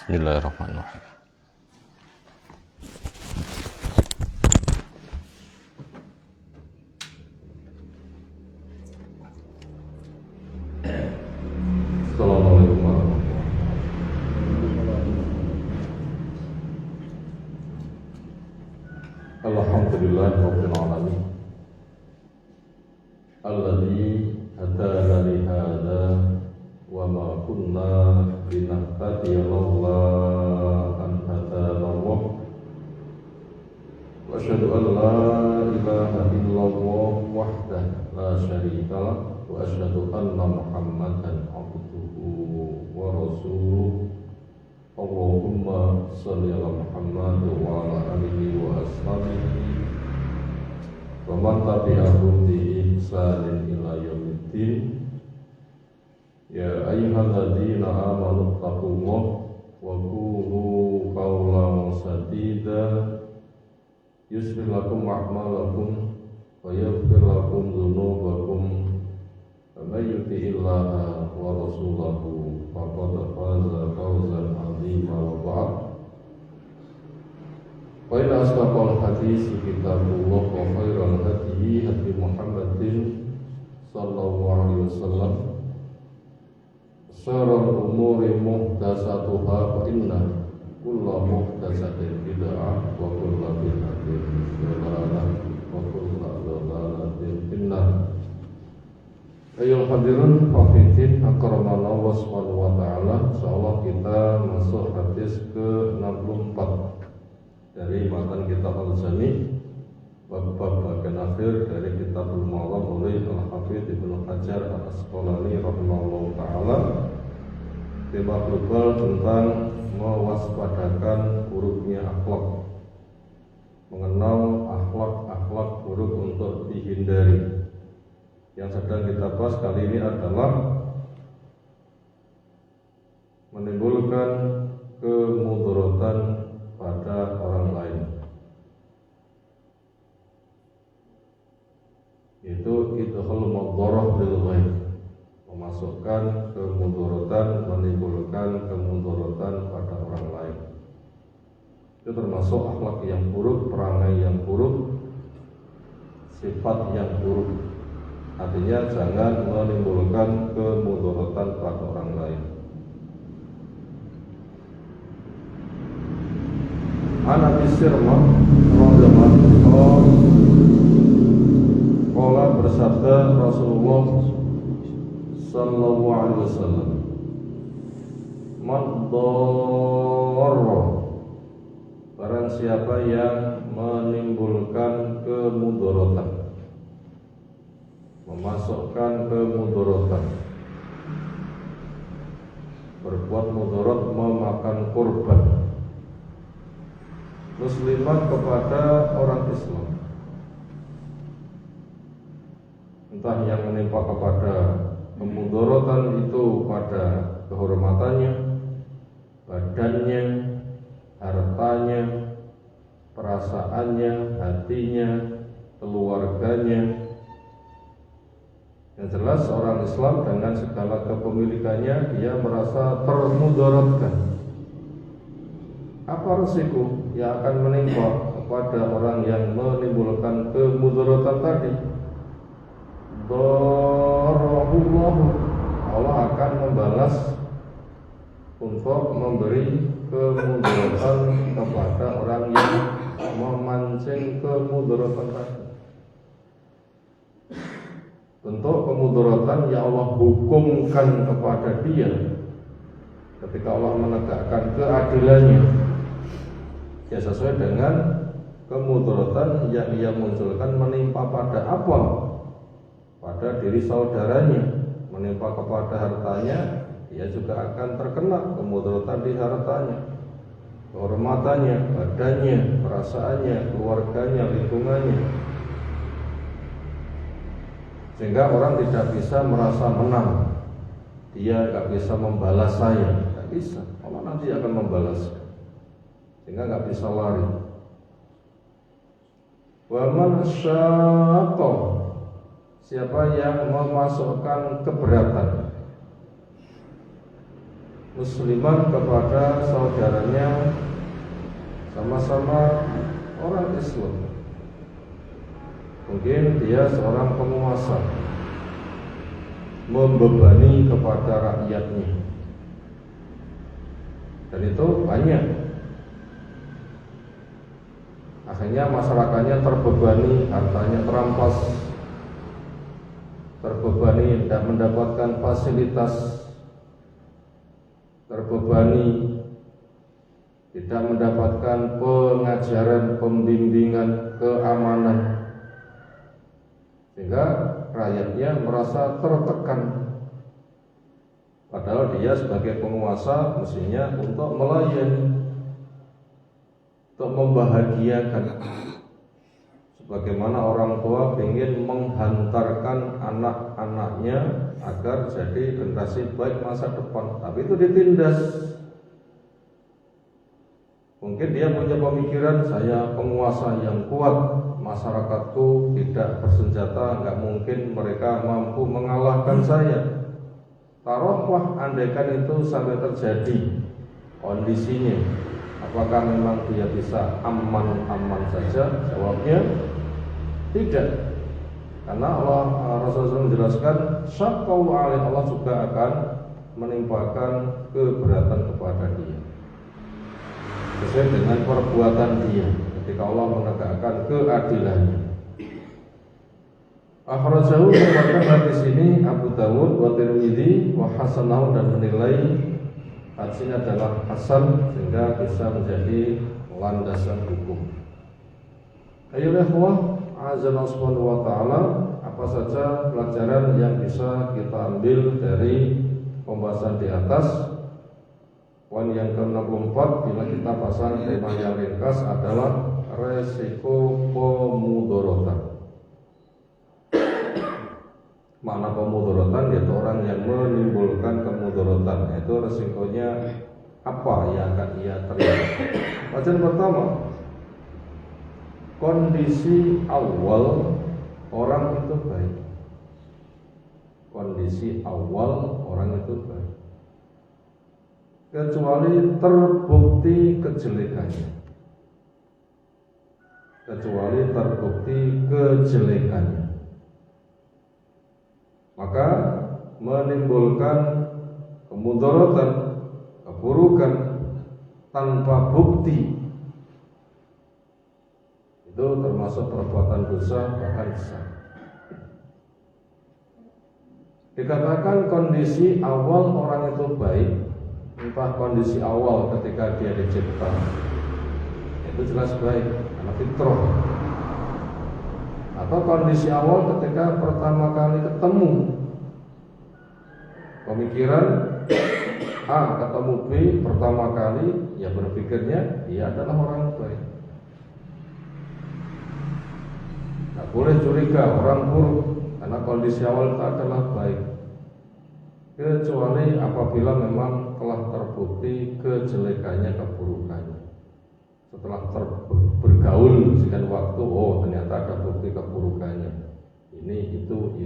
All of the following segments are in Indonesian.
Bismillahirrahmanirrahim. Assalamualaikum warahmatullahi wabarakatuh. Alhamdulillahirabbil alamin. Alladzi hadana li hadza wa ma kunna linahtadiya laula an hadana Allah. Wa asyhadu an la ilaha illallah wahdahu la syarika lah wa asyhadu anna Muhammadan abduhu wa rasuluh. Allahumma shalli ala Muhammad wa ala alihi wa ashabihi wa man tabi'ahum bi ihsanin ila yaumiddin. Ya ayyuhalladzina amanu taqullaha wa qulu qawlan sadida yuslih lakum a'malakum wa yaghfir lakum dzunubakum wa may yuti'illaha wa rasulahu faqad faza fawzan 'azima wa ba'd. Wa inna asdaqal hadits kitabullah wa khairal hadyi hadi Muhammadin sallallahu alaihi wasallam. Syarrul umuri muhdatsatuha fa inna kulla muhdatsatin bid'ah wa kulla bid'atin dhalalah wa kulla dhalalatin finnar. Ayyuhal hadirun fafidin akramanallahu subhanahu wa ta'ala. Insyaallah kita masuk hadis ke-64 dari matan kitab Al-Jami' bab bagian akhir dari kitabul Mu'allam oleh Al-Hafidz Ibnu Hajar Al-Asqalani rahimahullahu ta'ala. Tema global tentang mewaspadakan buruknya akhlak, mengenal akhlak-akhlak buruk untuk dihindari. Yang sedang kita bahas kali ini adalah menimbulkan kemudaratan pada orang lain, yaitu idkhal madharah bil ghaib, memasukkan kemudaratan, menimbulkan kemudaratan pada orang lain. Itu termasuk akhlak yang buruk, perangai yang buruk, sifat yang buruk. Artinya jangan menimbulkan kemudaratan pada orang lain. An Abi Sirmah radhiyallahu anhu qala bersabda Rasulullah sallallahu alaihi wasallam, man dharra, barang siapa yang menimbulkan kemudaratan, memasukkan kemudaratan, berbuat mudarat, memakan korban musliman kepada orang Islam, entah yang menimpa kepada kemudaratan itu pada kehormatannya, badannya, hartanya, perasaannya, hatinya, keluarganya. Yang jelas orang Islam dengan segala kepemilikannya dia merasa termudaratkan. Apa resiko yang akan menimpa kepada orang yang menimbulkan kemudaratan tadi? Darahullah, Allah akan membalas untuk memberi kemudaratan kepada orang yang memancing kemudaratan tadi. Bentuk kemudaratan yang Allah hukumkan kepada dia ketika Allah menegakkan keadilannya, ya sesuai dengan kemudaratan yang ia munculkan menimpa pada apa? Pada diri saudaranya, menimpa kepada hartanya, dia juga akan terkena kemudaratan di hartanya, kehormatannya, badannya, perasaannya, keluarganya, lingkungannya. Sehingga orang tidak bisa merasa menang, dia tidak bisa membalas saya, tidak bisa. Allah nanti akan membalas, sehingga tidak bisa lari. Wa man syaqqa, siapa yang memasukkan keberatan, musliman kepada saudaranya sama-sama orang Islam. Mungkin dia seorang penguasa, membebani kepada rakyatnya, dan itu banyak. Akhirnya masyarakatnya terbebani, hartanya terampas, terbebani tidak mendapatkan fasilitas, terbebani tidak mendapatkan pengajaran, pembimbingan, keamanan, sehingga rakyatnya merasa tertekan. Padahal dia sebagai penguasa mestinya untuk melayani, untuk membahagiakan. Sebagaimana orang tua ingin menghantarkan anak-anaknya agar jadi generasi baik masa depan, tapi itu ditindas. Mungkin dia punya pemikiran, saya penguasa yang kuat, masyarakatku tidak bersenjata, nggak mungkin mereka mampu mengalahkan saya. Taruhlah andaikan itu sampai terjadi kondisinya, apakah memang dia bisa aman-aman saja? Jawabnya tidak, karena Rasulullah menjelaskan syaqau alaih, Allah juga akan menimpakan keberatan kepada dia sesuai dengan perbuatan dia ketika Allah menegakkan keadilannya. Akhrajahu, meriwayatkan hadis ini Abu Dawud wa Tirmidzi wa hasanahu, dan menilai hadis ini adalah hasan sehingga bisa menjadi landasan hukum. Ayo ikhwah, azza subhanahu wa ta'ala, apa saja pelajaran yang bisa kita ambil dari pembahasan di atas? Poin yang ke-64, bila kita pasang tema yang ringkas, adalah resiko pemudorotan. Makna pemudorotan yaitu orang yang menimbulkan kemudorotan, yaitu resikonya apa yang akan ia terima. Pelajaran pertama, kondisi awal orang itu baik. Kondisi awal orang itu baik, kecuali terbukti kejelekannya. Kecuali terbukti kejelekannya, maka menimbulkan kemudaratan, keburukan tanpa bukti, itu termasuk perbuatan dosa bahkan besar. Dikatakan kondisi awal orang itu baik, entah kondisi awal ketika dia dicipta, itu jelas baik karena fitrah, atau kondisi awal ketika pertama kali ketemu, pemikiran A ketemu B pertama kali, ya berpikirnya dia adalah orang baik. Tidak boleh curiga orang buruk, karena kondisi awal itu adalah baik, kecuali apabila memang telah terbukti kejelekannya, keburukannya. Setelah bergaul sekian waktu, oh ternyata ada bukti keburukannya, ini itu,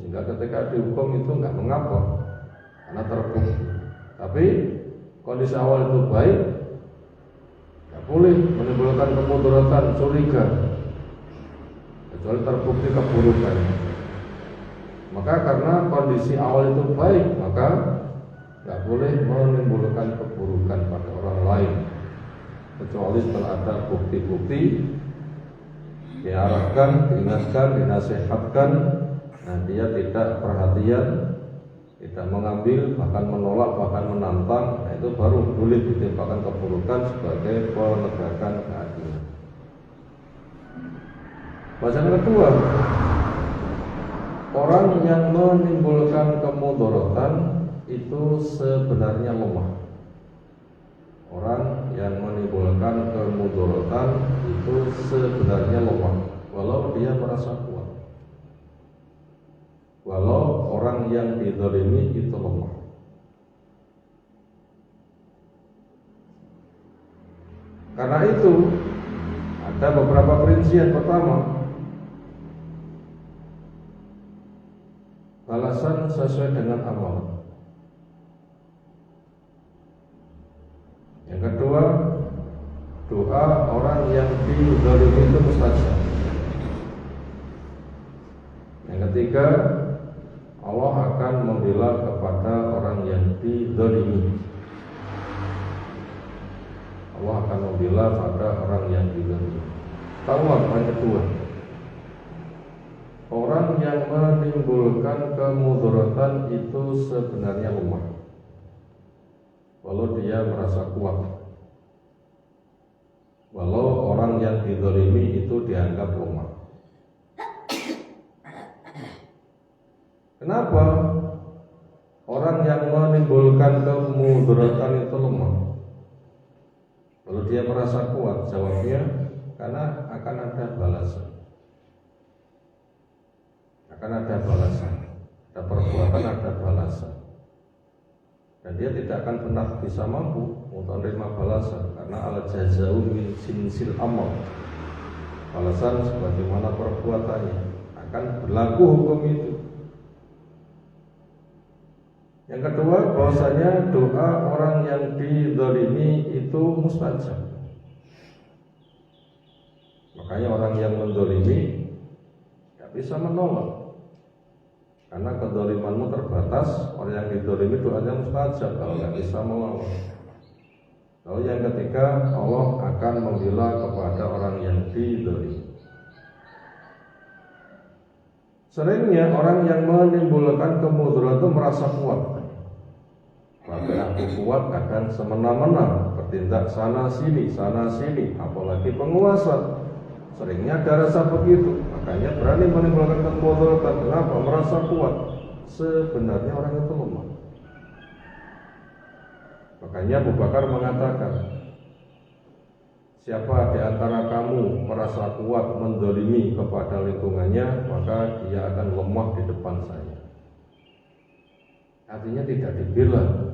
sehingga ketika dihukum itu nggak mengapa karena terbukti. Tapi kondisi awal itu baik, nggak boleh menimbulkan kemudaratan, curiga, kecuali terbukti keburukannya. Maka karena kondisi awal itu baik, maka nggak boleh menimbulkan keburukan pada orang lain, kecuali setelah ada bukti-bukti, diarahkan, diingatkan, dinasihatkan, nah dia tidak perhatian, tidak mengambil, bahkan menolak, bahkan menantang, nah itu baru boleh ditimpakan keburukan sebagai penegakan keadilan. Bacaan kedua, orang yang menimbulkan kemudaratan itu sebenarnya lemah. Orang yang menimbulkan kemudaratan itu sebenarnya lemah, walau dia merasa kuat. Walau orang yang dizalimi itu lemah. Karena itu ada beberapa perincian. Pertama, balasan sesuai dengan amal. doa orang yang dizalimi itu mustajab. Yang ketiga, Allah akan membela kepada orang yang dizalimi. Allah akan membela pada orang yang dizalimi. Tahu apa yang kedua? Orang yang menimbulkan kemudaratan itu sebenarnya lemah, walau dia merasa kuat. Walau orang yang dizalimi itu dianggap lemah. Kenapa orang yang menimbulkan kemudaratan itu lemah? Kalau dia merasa kuat, jawabnya karena akan ada balasan. Akan ada balasan. Ada perbuatan, ada balasan. Dan dia tidak akan pernah bisa mampu untuk menerima balasan, karena al jazau min jinsil amal. Balasan sebagaimana perbuatannya, akan berlaku hukum itu. Yang kedua, bahwasanya doa orang yang dizalimi itu mustajab. Makanya orang yang menzalimi tidak bisa menolak, karena kezalimanmu terbatas. Orang yang dizalimi doanya mustajab kalau tidak bisa melawan. Lalu yang ketiga, Allah akan membela kepada orang yang dizalimi. Seringnya orang yang menimbulkan kemudaratan itu merasa kuat. Bahkan aku kuat, kadang semena-mena bertindak sana sini, apalagi penguasa. Seringnya ada rasa begitu, makanya berani menimbulkan kemudaratan. Kenapa? Merasa kuat. Sebenarnya orang itu lemah. Makanya Abu Bakar mengatakan, siapa di antara kamu merasa kuat menzalimi kepada lingkungannya, maka dia akan lemah di depan saya. Artinya tidak dibela.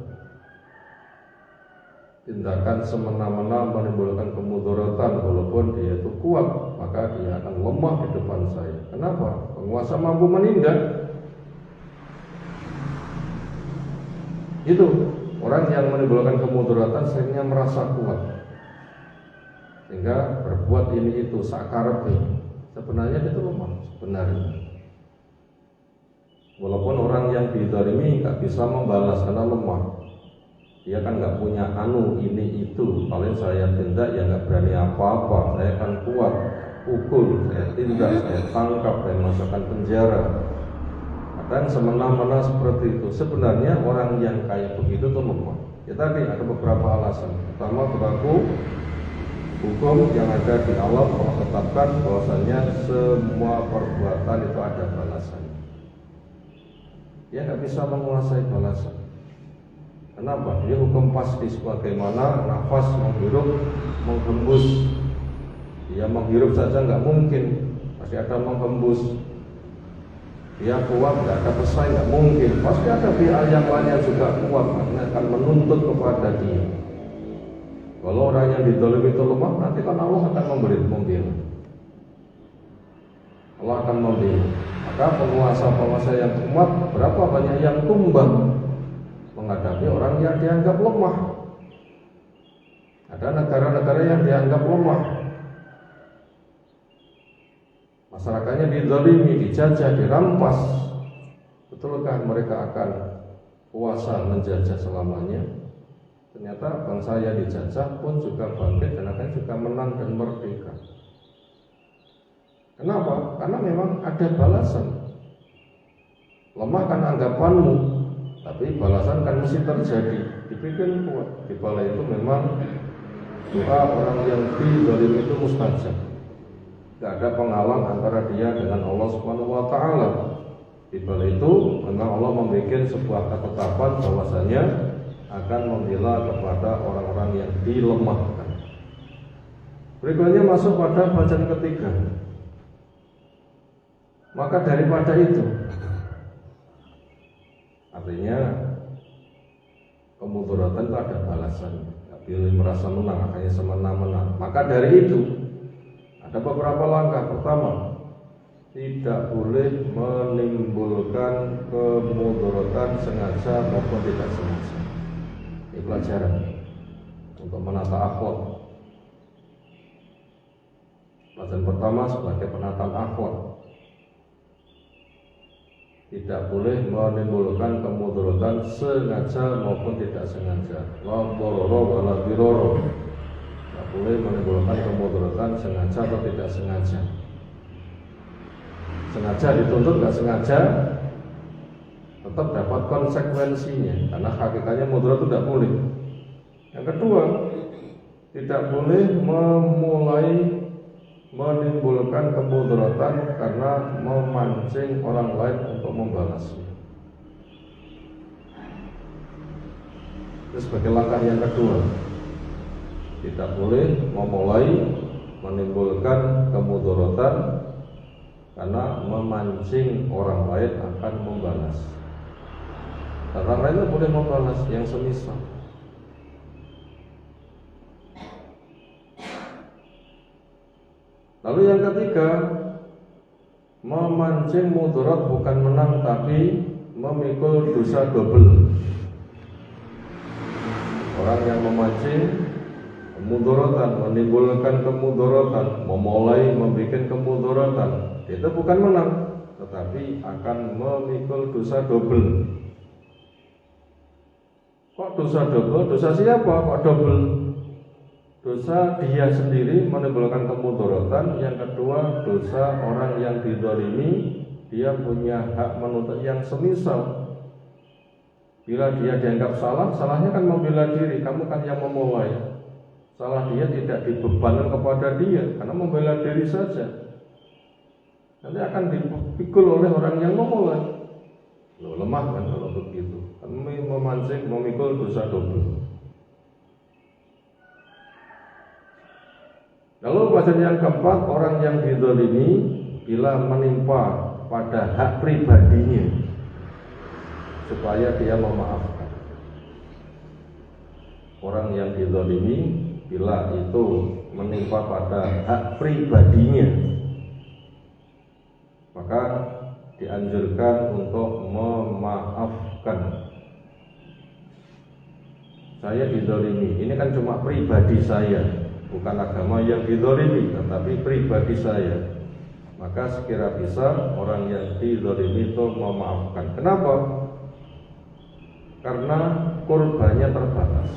Tindakan semena-mena menimbulkan kemudaratan, walaupun dia itu kuat, maka dia akan lemah di depan saya. Kenapa? Penguasa mampu menindak. Itu orang yang menimbulkan kemudaratan seringnya merasa kuat, sehingga berbuat ini itu sakarepe. Sebenarnya itu lemah sebenarnya. Walaupun orang yang dizalimi nggak bisa membalas karena lemah. Dia kan nggak punya ini itu. Paling saya tindak ya nggak berani apa-apa. Saya kan kuat, pukul, saya tindak, saya tangkap, saya masukkan penjara. Kadang semena-mena seperti itu. Sebenarnya orang yang kayak begitu tuh lemah. Ya tadi ada beberapa alasan. Pertama, berlaku hukum yang ada di alam. Allah tetapkan bahwasanya semua perbuatan itu ada balasan. Dia nggak bisa menguasai balasan. Kenapa? Dia hukum pasti, sebagaimana nafas menghirup, menghembus. Dia menghirup saja nggak mungkin, pasti ada menghembus. Dia kuat, nggak ada pesaing, nggak mungkin. Pasti ada pihak yang lainnya juga kuat, karena akan menuntut kepada dia. Kalau orang yang dizalimi itu lemah, nanti kan Allah akan membela. Allah akan membela. Maka penguasa-penguasa yang kuat, berapa banyak yang tumbang menghadapi orang yang dianggap lemah. Ada negara-negara yang dianggap lemah, masyarakatnya dizalimi, dijajah, dirampas. Betulkah mereka akan kuasa menjajah selamanya? Ternyata bangsa yang dijajah pun juga bangkit dan akan juga menang dan merdeka. Kenapa? Karena memang ada balasan. Lemah kan anggapanmu, tapi balasan kan mesti terjadi. Dibikin kuat. Di balik itu memang doa orang yang dizalimi itu mustajab. Tidak ada penghalang antara dia dengan Allah Subhanahu wa Ta'ala. Di balik itu memang Allah membuat sebuah ketetapan bahwasanya akan membela kepada orang-orang yang dilemahkan. Berikutnya masuk pada bacaan ketiga. Maka daripada itu, artinya kemudaratan itu ada balasan. Tidak boleh merasa menang, akhirnya semena-mena. Maka dari itu ada beberapa langkah. Pertama, tidak boleh menimbulkan kemudaratan sengaja maupun tidak sengaja. Ini pelajaran untuk menata akhlak. Pelajaran pertama sebagai penataan akhlak. Tidak boleh menimbulkan kemudaratan sengaja maupun tidak sengaja. La dharara wa la dirara. Tidak boleh menimbulkan kemudaratan sengaja atau tidak sengaja. Sengaja dituntut, tidak sengaja tetap dapat konsekuensinya, karena hakikatnya mudarat itu tidak boleh. Yang kedua, tidak boleh memulai menimbulkan kemudaratan karena memancing orang lain untuk membalasnya. Itu sebagai langkah yang kedua. Tidak boleh memulai menimbulkan kemudaratan karena memancing orang lain akan membalas. Orang lain boleh membalas yang semisal. Lalu yang ketiga, memancing mudarat bukan menang tapi memikul dosa double. Orang yang memancing kemudaratan, menimbulkan kemudaratan, memulai membuat kemudaratan, itu bukan menang tetapi akan memikul dosa double. Kok dosa double? Dosa siapa kok double? Dosa dia sendiri menimbulkan kemudaratan. Yang kedua, dosa orang yang dizalimi, dia punya hak menuntut yang semisal. Bila dia dianggap salah, salahnya kan membela diri, kamu kan yang memulai. Salah dia tidak dibebankan kepada dia, karena membela diri saja. Nanti akan dipikul oleh orang yang memulai. Loh, lemah kan kalau begitu. Kami memancing, memikul dosa double. Lalu pelajaran yang keempat, orang yang dizalimi bila menimpa pada hak pribadinya supaya dia memaafkan. Orang yang dizalimi bila itu menimpa pada hak pribadinya, maka dianjurkan untuk memaafkan. Saya dizalimi, ini kan cuma pribadi saya, bukan agama yang dizalimi, tetapi pribadi saya. Maka sekira bisa orang yang dizalimi itu memaafkan. Kenapa? Karena korbannya terbatas.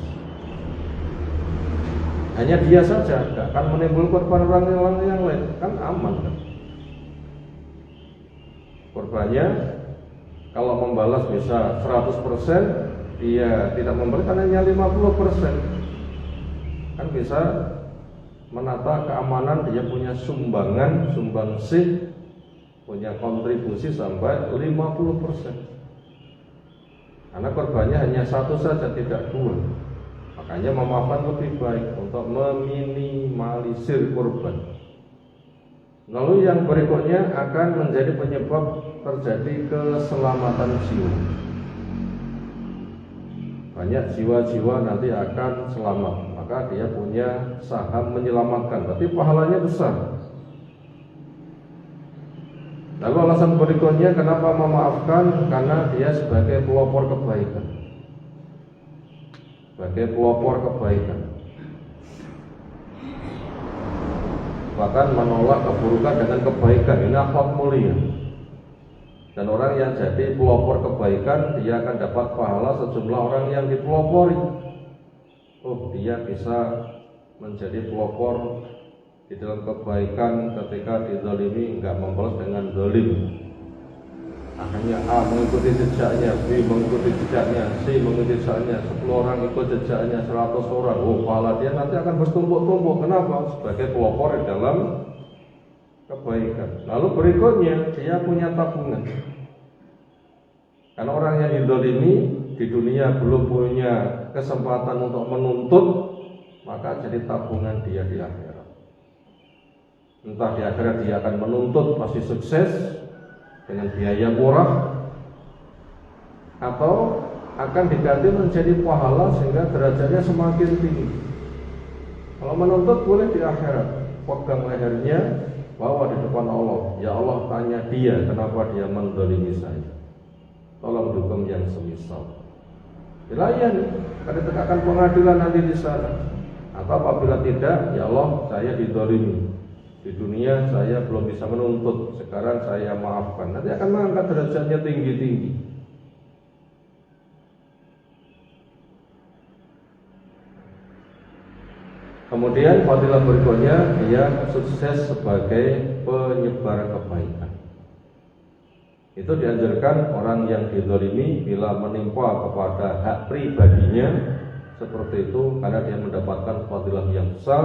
Hanya dia saja, tidak akan menimbulkan korban orang yang lain, kan aman kan? Korbannya kalau membalas bisa 100%, dia tidak memberikan hanya 50%. Kan bisa menata keamanan, dia punya sumbangan, sumbangsih, punya kontribusi sampai 50%. Karena korbannya hanya satu saja, tidak dua. Makanya memaafkan lebih baik untuk meminimalisir korban. Lalu yang berikutnya akan menjadi penyebab terjadi keselamatan jiwa. Banyak jiwa-jiwa nanti akan selamat, maka dia punya saham menyelamatkan, berarti pahalanya besar. Lalu alasan berikutnya kenapa memaafkan, karena dia sebagai pelopor kebaikan. Sebagai pelopor kebaikan, bahkan menolak keburukan dengan kebaikan. Ini akhlak mulia. Dan orang yang jadi pelopor kebaikan, dia akan dapat pahala sejumlah orang yang dipelopori. Oh, dia bisa menjadi pelopor di dalam kebaikan ketika dizalimi, enggak membalas dengan zalim. Akhirnya A mengikuti jejaknya, B mengikuti jejaknya, C mengikuti jejaknya, 10 orang ikut jejaknya, 100 orang. Oh, pahala dia nanti akan bertumpuk-tumpuk. Kenapa? Sebagai pelopor di dalam kebaikan. Lalu berikutnya, dia punya tabungan. Karena orang yang dizalimi di dunia belum punya kesempatan untuk menuntut, maka jadi tabungan dia di akhirat. Entah di akhirat dia akan menuntut pasti sukses dengan biaya murah, atau akan diganti menjadi pahala sehingga derajatnya semakin tinggi. Kalau menuntut boleh di akhirat, pegang lehernya, bawa di depan Allah. Ya Allah, tanya dia kenapa dia menzalimi saya. Tolong dukung yang semisal. Dilayani, akan ditegakkan pengadilan nanti di sana. Atau apabila tidak, ya Allah, saya dizalimi. Di dunia saya belum bisa menuntut, sekarang saya maafkan. Nanti akan mengangkat derajatnya tinggi-tinggi. Kemudian fadilah berikutnya, dia sukses sebagai penyebar kebaikan. Itu dianjurkan orang yang dizalimi bila menimpa kepada hak pribadinya seperti itu, karena dia mendapatkan fadilah yang besar.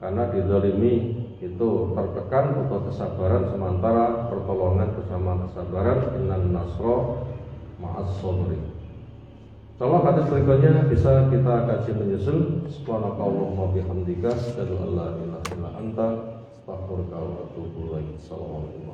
Karena dizalimi itu tertekan, butuh kesabaran, sementara pertolongan bersama kesabaran. Innan nasra ma'as sabri. Insyaallah hadis berikutnya bisa kita kaji menyusul. Subhanakallahumma bihamdika asyhadu an la ilaha illa anta astaghfiruka wa atubu ilaik. Assalamualaikum.